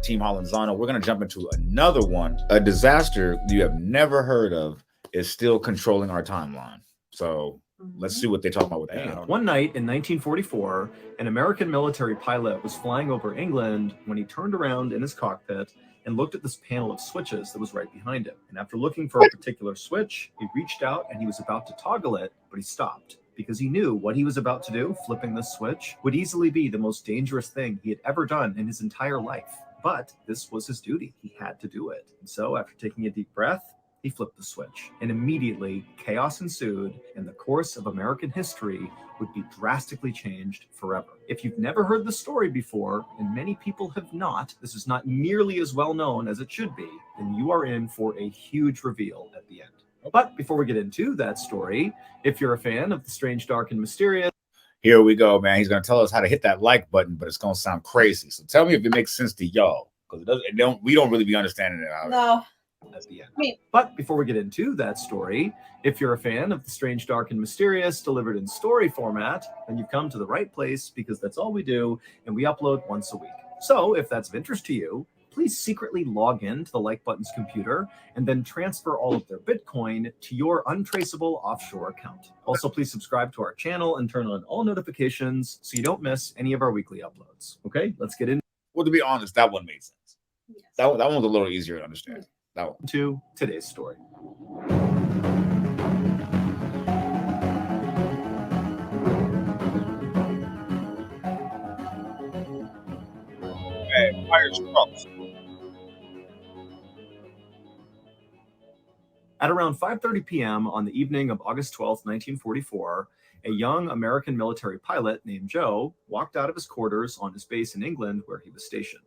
Team Hallenzano. We're going to jump into another one. A disaster you have never heard of is still controlling our timeline. So let's see what they talk about with that. One night in 1944, an American military pilot was flying over England when he turned around in his cockpit and looked at this panel of switches that was right behind him. And after looking for a particular switch, he reached out and he was about to toggle it, but he stopped because he knew what he was about to do, flipping this switch, would easily be the most dangerous thing he had ever done in his entire life. But this was his duty. He had to do it. And so after taking a deep breath, he flipped the switch, and immediately chaos ensued, and the course of American history would be drastically changed forever. If you've never heard the story before, and many people have not, this is not nearly as well known as it should be, then you are in for a huge reveal at the end. But before we get into that story, if you're a fan of the strange, dark, and mysterious, here we go, man. He's going to tell us how to hit that like button, but it's going to sound crazy. So tell me if it makes sense to y'all, because we don't really be understanding it. No. At the end. But before we get into that story, if you're a fan of the strange, dark, and mysterious delivered in story format, then you've come to the right place, because that's all we do, and we upload once a week. So if that's of interest to you, please secretly log in to the Like Button's computer and then transfer all of their Bitcoin to your untraceable offshore account. Also, please subscribe to our channel and turn on all notifications so you don't miss any of our weekly uploads. Okay, let's get in. Well, to be honest, that one made sense. Yes. That one's a little easier to understand. That one. To today's story. Hey, fire strokes. At around 5:30 p.m. on the evening of August 12, 1944, a young American military pilot named Joe walked out of his quarters on his base in England where he was stationed.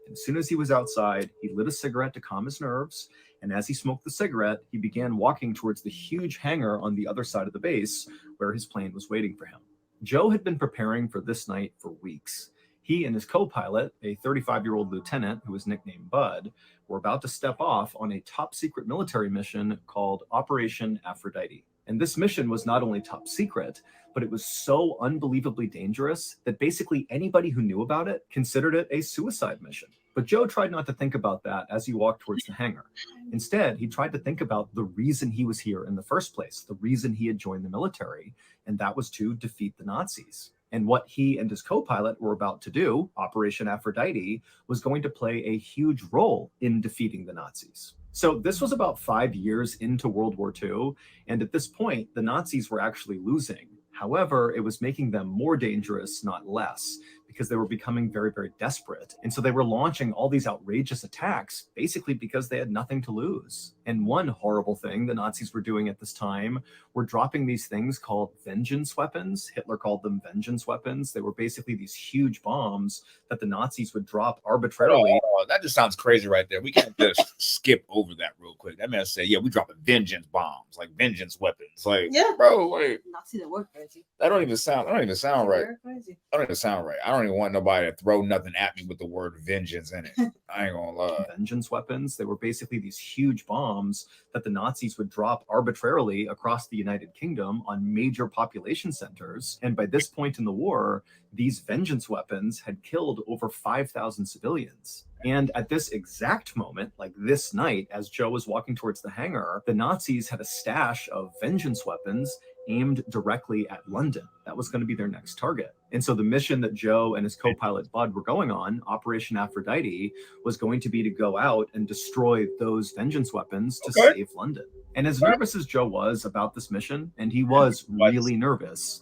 And as soon as he was outside, he lit a cigarette to calm his nerves, and as he smoked the cigarette, he began walking towards the huge hangar on the other side of the base where his plane was waiting for him. Joe had been preparing for this night for weeks. He and his co-pilot, a 35-year-old lieutenant who was nicknamed Bud, were about to step off on a top-secret military mission called Operation Aphrodite. And this mission was not only top secret, but it was so unbelievably dangerous that basically anybody who knew about it considered it a suicide mission. But Joe tried not to think about that as he walked towards the hangar. Instead, he tried to think about the reason he was here in the first place, the reason he had joined the military, and that was to defeat the Nazis. And what he and his co-pilot were about to do, Operation Aphrodite, was going to play a huge role in defeating the Nazis. So this was about 5 years into World War II, and at this point, the Nazis were actually losing. However, it was making them more dangerous, not less, because they were becoming very, very desperate. And so they were launching all these outrageous attacks, basically because they had nothing to lose. And one horrible thing the Nazis were doing at this time were dropping these things called vengeance weapons. Hitler called them vengeance weapons. They were basically these huge bombs that the Nazis would drop arbitrarily. Oh, that just sounds crazy right there. We can't just skip over that real quick. That man said, yeah, we dropping vengeance bombs, like vengeance weapons. Like, yeah, bro, like, Nazi that were crazy. That don't even sound right. Crazy. I don't even sound right. I don't even want nobody to throw nothing at me with the word vengeance in it. I ain't gonna lie. Vengeance weapons. They were basically these huge bombs that the Nazis would drop arbitrarily across the United Kingdom on major population centers. And by this point in the war, these vengeance weapons had killed over 5,000 civilians. And at this exact moment, like this night, as Joe was walking towards the hangar, the Nazis had a stash of vengeance weapons aimed directly at London. That was going to be their next target. And so the mission that Joe and his co-pilot Bud were going on, Operation Aphrodite, was going to be to go out and destroy those vengeance weapons to save London. And as nervous as Joe was about this mission, and he was really nervous.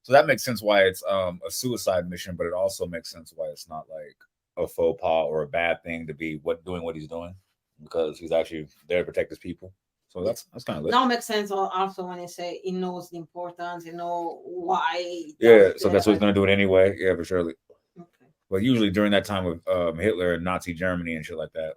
So that makes sense why it's a suicide mission, but it also makes sense why it's not like a faux pas or a bad thing to be doing what he's doing, because he's actually there to protect his people. So that's kind of lit. Now makes sense also when they say he knows the importance, you know why. Yeah, so that's what he's gonna do it anyway. Yeah, for sure. Okay. But usually during that time of Hitler and Nazi Germany and shit like that,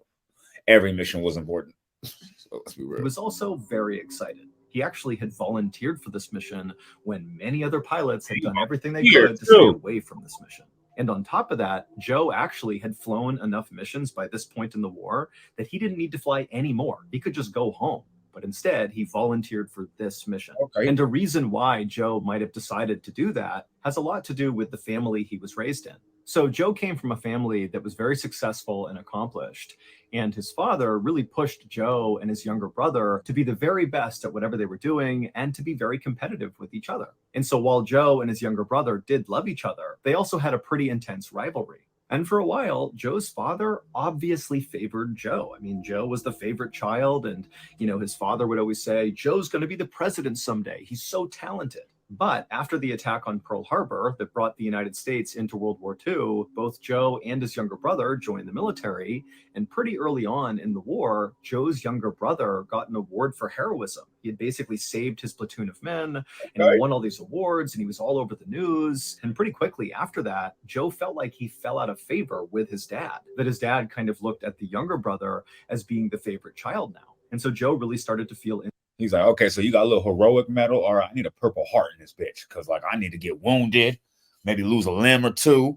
every mission was important. So let's be real. He was also very excited. He actually had volunteered for this mission when many other pilots had done everything they could to stay away from this mission. And on top of that, Joe actually had flown enough missions by this point in the war that he didn't need to fly anymore. He could just go home. But instead, he volunteered for this mission. Okay. And a reason why Joe might have decided to do that has a lot to do with the family he was raised in. So Joe came from a family that was very successful and accomplished. And his father really pushed Joe and his younger brother to be the very best at whatever they were doing and to be very competitive with each other. And so while Joe and his younger brother did love each other, they also had a pretty intense rivalry. And for a while, Joe's father obviously favored Joe. I mean, Joe was the favorite child. And, his father would always say, Joe's going to be the president someday. He's so talented. But after the attack on Pearl Harbor that brought the United States into World War II, both Joe and his younger brother joined the military. And pretty early on in the war, Joe's younger brother got an award for heroism. He had basically saved his platoon of men, and he won all these awards, and he was all over the news. And pretty quickly after that, Joe felt like he fell out of favor with his dad, that his dad kind of looked at the younger brother as being the favorite child now. And so Joe really started to feel he's like, okay, so you got a little heroic medal. All right, I need a Purple Heart in this bitch because, like, I need to get wounded, maybe lose a limb or two,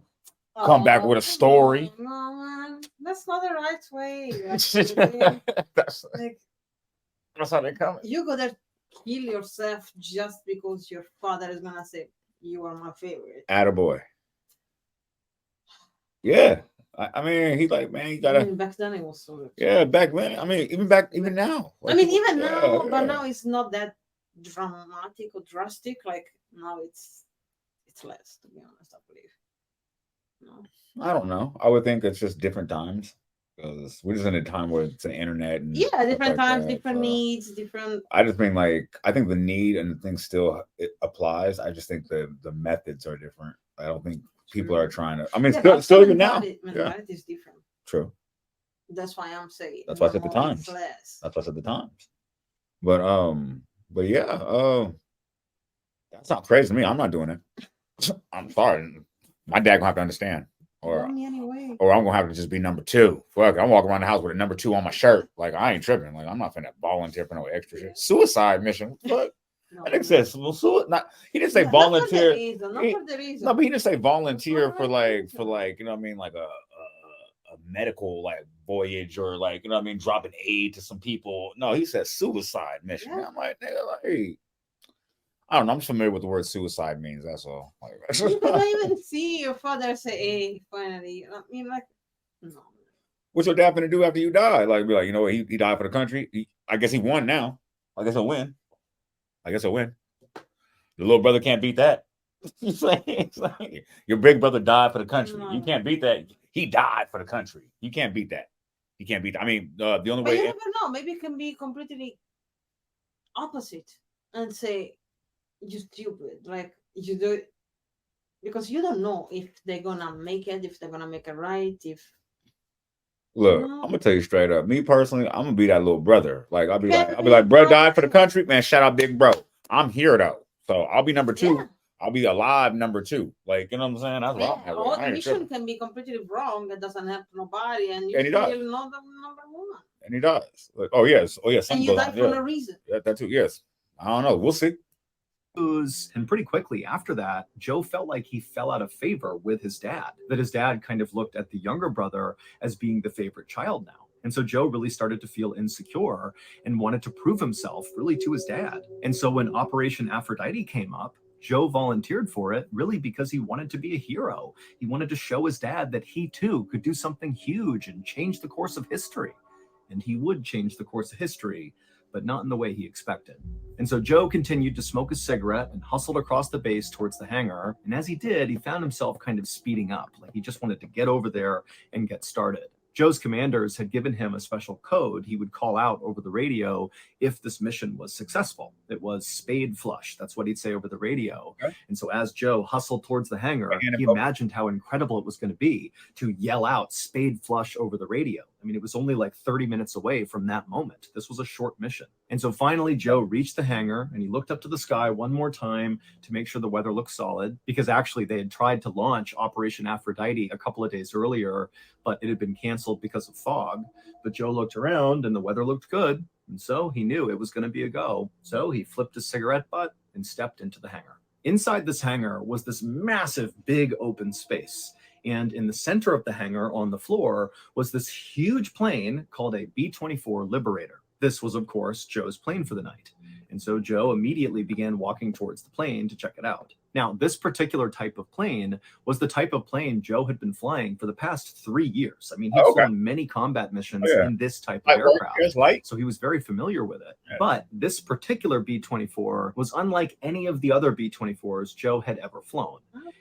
come back with a story. No, man, that's not the right way. That's how they come. You gotta kill yourself just because your father is gonna say you are my favorite. Attaboy. Yeah. I mean, he's like, man, you gotta. I mean, back then it was so much. Yeah, back then. I mean, even now. Like, I mean, even now, but now it's not that dramatic or drastic. Like now, it's less. To be honest, I believe. No, I don't know. I would think it's just different times because we're just in a time where it's the internet and different times, different needs, different. I just mean I think the need and the thing still it applies. I just think the methods are different. I don't think. People are trying to. I mean, still even now. Mentality is different. True. That's why I'm saying. That's why I said the times. That's why I said the times. But yeah. That sounds crazy to me. I'm not doing it. I'm sorry. My dad gonna have to understand, or I'm gonna have to just be number 2. Fuck, I'm walking around the house with a number 2 on my shirt. Like I ain't tripping. Like I'm not finna volunteer for no extra shit. Suicide mission. What? I think says he didn't say volunteer. Not for the reason. No, but he didn't say volunteer for like you know what I mean, like a medical like voyage or like you know what I mean, dropping aid to some people. No, he said suicide mission. Yeah. I'm like, nigga, like I don't know. I'm just familiar with the word suicide means. That's all. Like, you could even see your father say, "Hey, finally." I mean, like, no. What's your dad gonna do after you die? Like, be like, you know what? He died for the country. I guess he won now. I guess he'll win. The little brother can't beat that. It's like, your big brother died for the country. You can't beat that. He died for the country. You can't beat that. You can't beat that. I mean, the only way. You never know. Maybe it can be completely opposite and say, "You stupid." Like you do it because you don't know if they're gonna make it, if they're gonna make it right. Look, I'm gonna tell you straight up. Me personally, I'm gonna be that little brother. Like I'll be like, bro died for the country, man. Shout out, big bro. I'm here though, so I'll be number 2. Yeah. I'll be alive number 2. Like you know what I'm saying? That's what I'm all the mission can be completely wrong. It doesn't help nobody, and you still know the number 1. And he does. Like, oh yes. And you die for no reason. That too. Yes. I don't know. We'll see. And pretty quickly after that, Joe felt like he fell out of favor with his dad, that his dad kind of looked at the younger brother as being the favorite child now. And so Joe really started to feel insecure and wanted to prove himself really to his dad. And so when Operation Aphrodite came up, Joe volunteered for it really because he wanted to be a hero. He wanted to show his dad that he too could do something huge and change the course of history. And he would change the course of history, but not in the way he expected. And so Joe continued to smoke a cigarette and hustled across the base towards the hangar. And as he did, he found himself kind of speeding up, like he just wanted to get over there and get started. Joe's commanders had given him a special code he would call out over the radio if this mission was successful. It was spade flush. That's what he'd say over the radio. Okay. And so as Joe hustled towards the hangar, he imagined how incredible it was going to be to yell out spade flush over the radio. I mean, it was only like 30 minutes away from that moment. This was a short mission. And so finally, Joe reached the hangar and he looked up to the sky one more time to make sure the weather looked solid, because actually they had tried to launch Operation Aphrodite a couple of days earlier, but it had been canceled because of fog. But Joe looked around and the weather looked good. And so he knew it was going to be a go. So he flipped his cigarette butt and stepped into the hangar. Inside this hangar was this massive, big open space. And in the center of the hangar on the floor was this huge plane called a B-24 Liberator. This was, of course, Joe's plane for the night. And so Joe immediately began walking towards the plane to check it out. Now, this particular type of plane was the type of plane Joe had been flying for the past 3 years. I mean, he'd flown many combat missions in this type of aircraft, so he was very familiar with it. But this particular B-24 was unlike any of the other B-24s Joe had ever flown.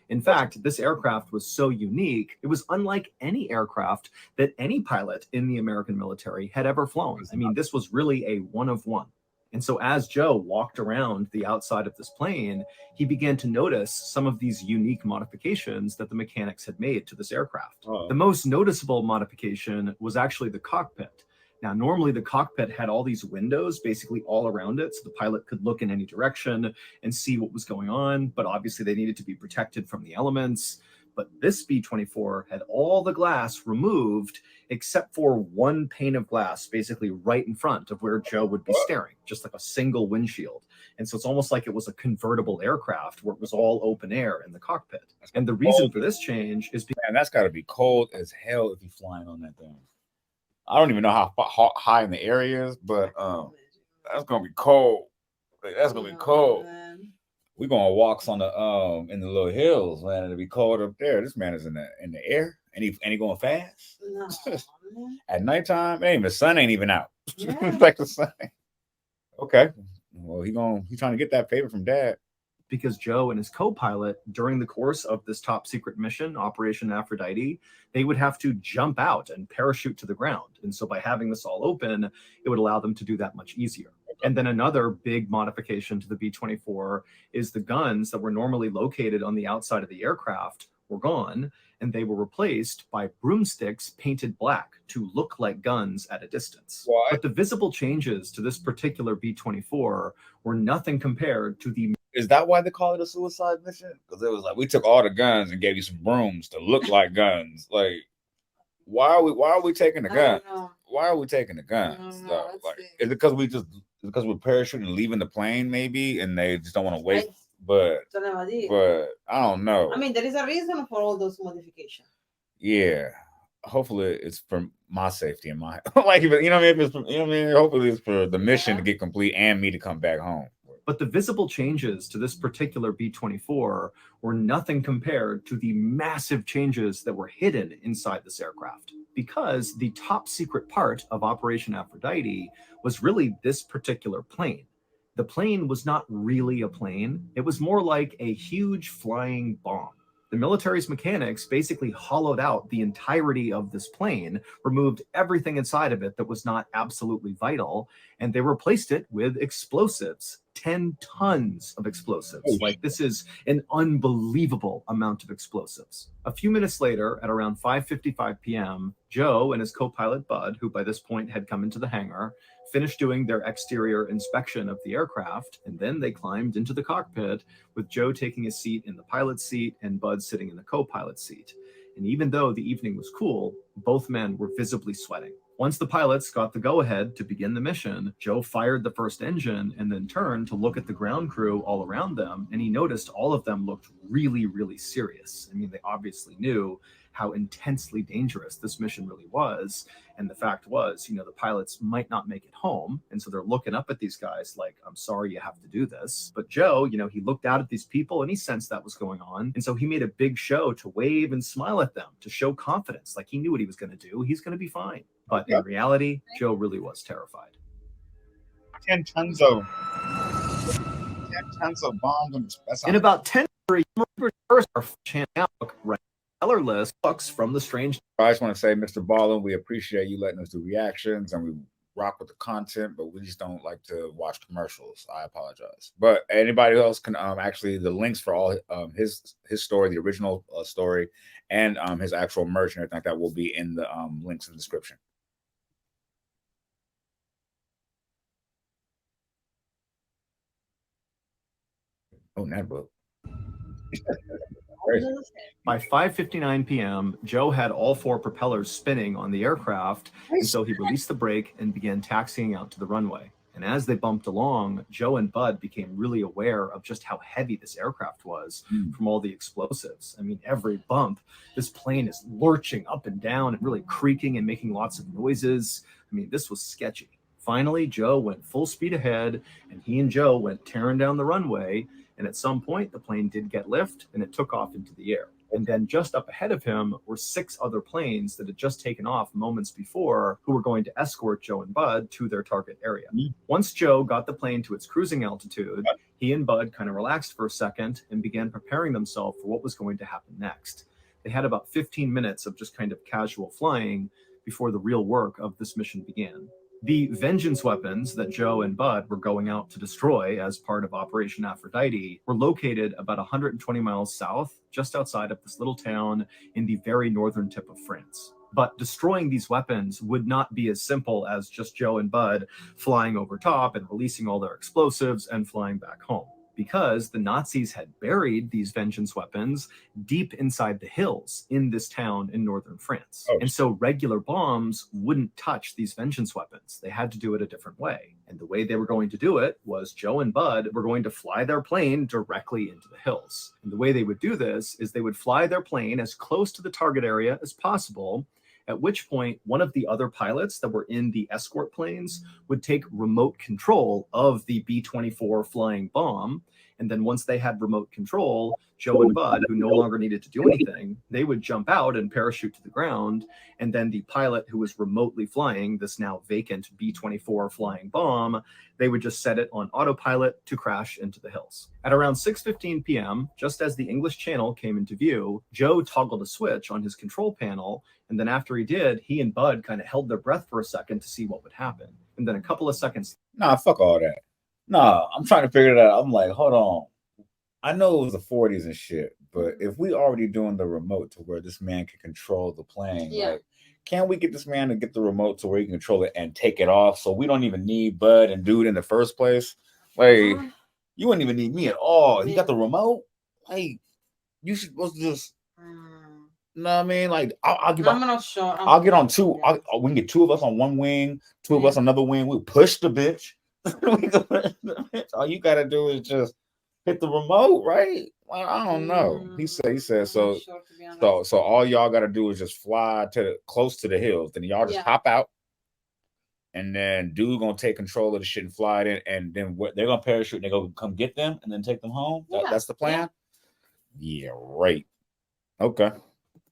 In fact, this aircraft was so unique, it was unlike any aircraft that any pilot in the American military had ever flown. I mean, this was really a one of one. And so as Joe walked around the outside of this plane, he began to notice some of these unique modifications that the mechanics had made to this aircraft. The most noticeable modification was actually the cockpit. Now, normally the cockpit had all these windows basically all around it, so the pilot could look in any direction and see what was going on, but obviously they needed to be protected from the elements. But this B-24 had all the glass removed except for one pane of glass, basically right in front of where Joe would be staring, just like a single windshield. And so it's almost like it was a convertible aircraft where it was all open air in the cockpit. And the reason for this change is because... Man, that's got to be cold as hell if you're flying on that thing. I don't even know how high in the air is, but that's going to be cold. Like, that's going to be cold. We're going to walk on the in the little hills, man. It'll be cold up there. This man is in the air, and he going fast. No, At nighttime, the sun ain't even out. Yeah. Like the sun. Okay. Well, he's trying to get that favor from Dad. Because Joe and his co-pilot, during the course of this top secret mission, Operation Aphrodite, they would have to jump out and parachute to the ground. And so by having this all open, it would allow them to do that much easier. And then another big modification to the B-24 is the guns that were normally located on the outside of the aircraft were gone, and they were replaced by broomsticks painted black to look like guns at a distance. Why? But the visible changes to this particular B-24 were nothing compared to the... Is that why they call it a suicide mission? Because it was like, we took all the guns and gave you some brooms to look like guns. Like, why are we taking the guns? Why are we taking the guns? Like, is it because we're parachuting and leaving the plane, maybe, and they just don't want to wait? But I don't know. I mean, there is a reason for all those modifications. Yeah. Hopefully it's for my safety and my like, you know what I mean? It's for, you know what I mean? Hopefully it's for the mission to get complete and me to come back home. But the visible changes to this particular B-24 were nothing compared to the massive changes that were hidden inside this aircraft. Because the top secret part of Operation Aphrodite was really this particular plane. The plane was not really a plane. It was more like a huge flying bomb. The military's mechanics basically hollowed out the entirety of this plane, removed everything inside of it that was not absolutely vital, and they replaced it with explosives. 10 tons of explosives. Like, this is an unbelievable amount of explosives. A few minutes later, at around 5:55 p.m., Joe and his co-pilot Bud, who by this point had come into the hangar, finished doing their exterior inspection of the aircraft, and then they climbed into the cockpit, with Joe taking a seat in the pilot's seat and Bud sitting in the co-pilot's seat. And even though the evening was cool, both men were visibly sweating. Once the pilots got the go-ahead to begin the mission, Joe fired the first engine and then turned to look at the ground crew all around them, and he noticed all of them looked really, really serious. I mean, they obviously knew how intensely dangerous this mission really was, and the fact was, the pilots might not make it home, and so they're looking up at these guys like, I'm sorry you have to do this. But Joe, he looked out at these people and he sensed that was going on, and so he made a big show to wave and smile at them, to show confidence, like he knew what he was going to do. He's going to be fine. But in reality, Joe really was terrified. 10 tons of bombs. In about 10 first are handing out colorless books from the strange. I just want to say, Mr. Ballin, we appreciate you letting us do reactions, and we rock with the content, but we just don't like to watch commercials. I apologize. But anybody else can actually, the links for all his story, the original story, and his actual merch and everything like that will be in the links in the description. Oh, that book. By 5:59 p.m., Joe had all 4 propellers spinning on the aircraft, and so he released the brake and began taxiing out to the runway. And as they bumped along, Joe and Bud became really aware of just how heavy this aircraft was from all the explosives. I mean, every bump, this plane is lurching up and down and really creaking and making lots of noises. I mean, this was sketchy. Finally, Joe went full speed ahead, and he and Joe went tearing down the runway. And at some point, the plane did get lift, and it took off into the air. And then just up ahead of him were 6 other planes that had just taken off moments before, who were going to escort Joe and Bud to their target area. Once Joe got the plane to its cruising altitude, he and Bud kind of relaxed for a second and began preparing themselves for what was going to happen next. They had about 15 minutes of just kind of casual flying before the real work of this mission began. The vengeance weapons that Joe and Bud were going out to destroy as part of Operation Aphrodite were located about 120 miles south, just outside of this little town in the very northern tip of France. But destroying these weapons would not be as simple as just Joe and Bud flying over top and releasing all their explosives and flying back home, because the Nazis had buried these vengeance weapons deep inside the hills in this town in northern France. And so regular bombs wouldn't touch these vengeance weapons. They had to do it a different way. And the way they were going to do it was Joe and Bud were going to fly their plane directly into the hills. And the way they would do this is they would fly their plane as close to the target area as possible, at which point one of the other pilots that were in the escort planes would take remote control of the B-24 flying bomb. And then once they had remote control, Joe and Bud, who no longer needed to do anything, they would jump out and parachute to the ground. And then the pilot who was remotely flying this now vacant B-24 flying bomb, they would just set it on autopilot to crash into the hills. At around 6:15 p.m., just as the English Channel came into view, Joe toggled a switch on his control panel. And then after he did, he and Bud kind of held their breath for a second to see what would happen. And then a couple of seconds. Nah, fuck all that. Nah, I'm trying to figure it out. I'm like, hold on. I know it was the 40s and shit, but if we already doing the remote to where this man can control the plane, like, can't we get this man to get the remote to where he can control it and take it off so we don't even need Bud and Dude in the first place? Like, you wouldn't even need me at all. He got the remote? Like, you should supposed to just... You know what I mean? Like, I'll get on 2. We can get 2 of us on one wing, 2 of us on another wing. We'll push the bitch. All you gotta do is just hit the remote, right? Well, I don't know. He said so. So all y'all gotta do is just fly close to the hills. Then y'all just hop out, and then Dude gonna take control of the shit and fly it in, and then they're gonna parachute and they go come get them and then take them home. That's the plan. Yeah, right. Okay.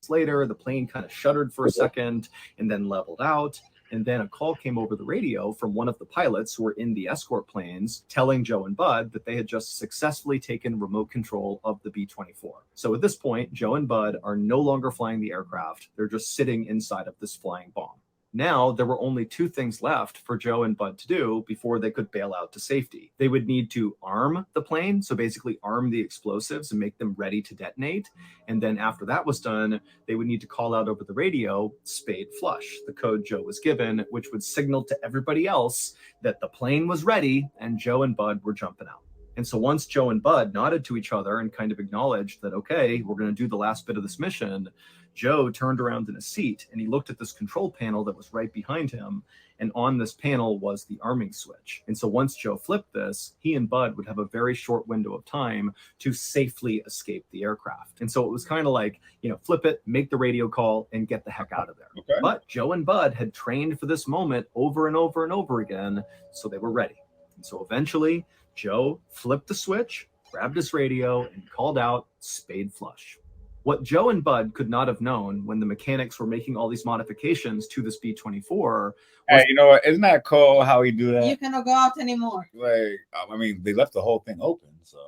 Later, the plane kind of shuddered for a second and then leveled out. And then a call came over the radio from one of the pilots who were in the escort planes telling Joe and Bud that they had just successfully taken remote control of the B-24. So at this point, Joe and Bud are no longer flying the aircraft. They're just sitting inside of this flying bomb. Now, there were only 2 things left for Joe and Bud to do before they could bail out to safety. They would need to arm the plane, so basically arm the explosives and make them ready to detonate. And then after that was done, they would need to call out over the radio, spade flush, the code Joe was given, which would signal to everybody else that the plane was ready and Joe and Bud were jumping out. And so once Joe and Bud nodded to each other and kind of acknowledged that, okay, we're going to do the last bit of this mission, Joe turned around in his seat and he looked at this control panel that was right behind him. And on this panel was the arming switch. And so once Joe flipped this, he and Bud would have a very short window of time to safely escape the aircraft. And so it was kind of like, flip it, make the radio call, and get the heck out of there. Okay. But Joe and Bud had trained for this moment over and over and over again, so they were ready. And so eventually, Joe flipped the switch, grabbed his radio, and called out spade flush. What Joe and Bud could not have known when the mechanics were making all these modifications to this B-24. Hey, you know what? Isn't that cool how he do that? You cannot go out anymore. Like, I mean, they left the whole thing open, so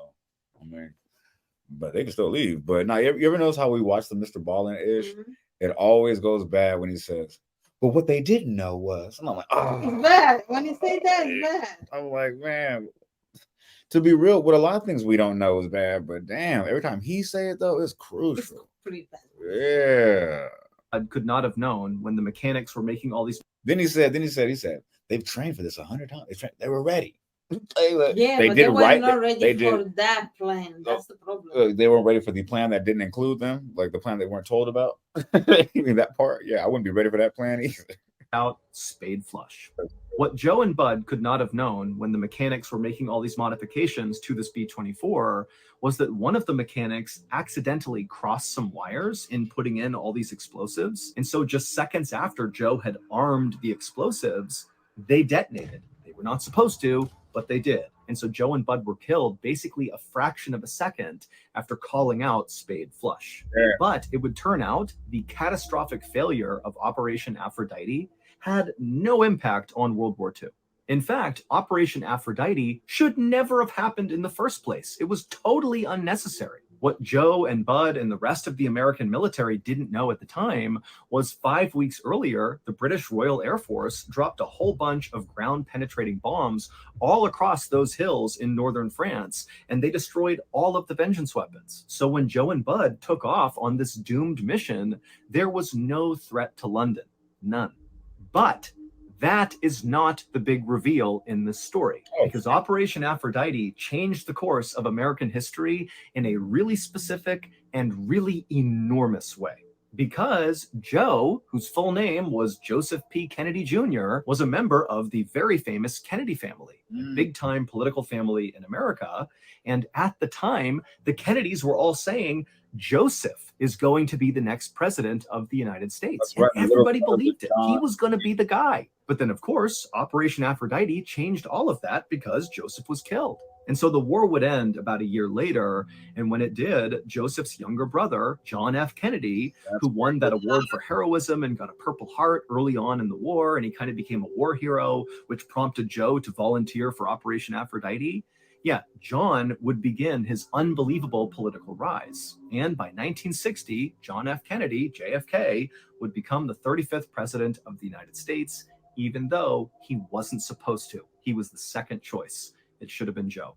I mean, but they can still leave. But now, you ever notice how we watch the Mr. Ballin-ish? It always goes bad when he says, "But what they didn't know was," and I'm like, "Oh, it's bad." When you say that, it's bad. I'm like, man. To be real, with a lot of things we don't know is bad, but damn, every time he say it though, it's crucial. It's pretty bad. Yeah. I could not have known when the mechanics were making all these. Then he said, they've trained for this 100 times. They were ready. They were not ready for that plan. That's the problem. They weren't ready for the plan that didn't include them, like the plan they weren't told about. That part, yeah, I wouldn't be ready for that plan either. Out spade flush. What Joe and Bud could not have known when the mechanics were making all these modifications to this B-24 was that one of the mechanics accidentally crossed some wires in putting in all these explosives. And so just seconds after Joe had armed the explosives, They detonated. They were not supposed to, but they did. And so Joe and Bud were killed basically a fraction of a second after calling out Spade Flush. Yeah. But it would turn out the catastrophic failure of Operation Aphrodite had no impact on World War II. In fact, Operation Aphrodite should never have happened in the first place. It was totally unnecessary. What Joe and Bud and the rest of the American military didn't know at the time was 5 weeks earlier, the British Royal Air Force dropped a whole bunch of ground-penetrating bombs all across those hills in northern France, and they destroyed all of the vengeance weapons. So when Joe and Bud took off on this doomed mission, there was no threat to London. None. But that is not the big reveal in this story, because Operation Aphrodite changed the course of American history in a really specific and really enormous way. Because Joe, whose full name was Joseph P. Kennedy Jr., was a member of the very famous Kennedy family, a big-time political family in America. And at the time, the Kennedys were all saying, Joseph is going to be the next president of the United States. And everybody believed it. He was going to be the guy. But then, of course, Operation Aphrodite changed all of that because Joseph was killed. And so the war would end about a year later. And when it did, Joseph's younger brother, John F. Kennedy, who won that award for heroism and got a Purple Heart early on in the war, and he kind of became a war hero, which prompted Joe to volunteer for Operation Aphrodite. Yeah, John would begin his unbelievable political rise. And by 1960, John F. Kennedy, JFK, would become the 35th president of the United States, even though he wasn't supposed to. He was the second choice. It should have been Joe.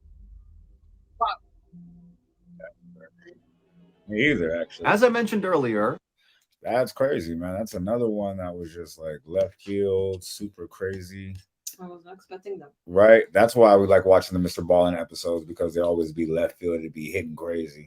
Me either, actually. As I mentioned earlier, that's crazy, man. That's another one that was just like left field, super crazy. I was not expecting them. Right. That's why we like watching the Mr. Ballin episodes, because they always be left field to be hitting crazy.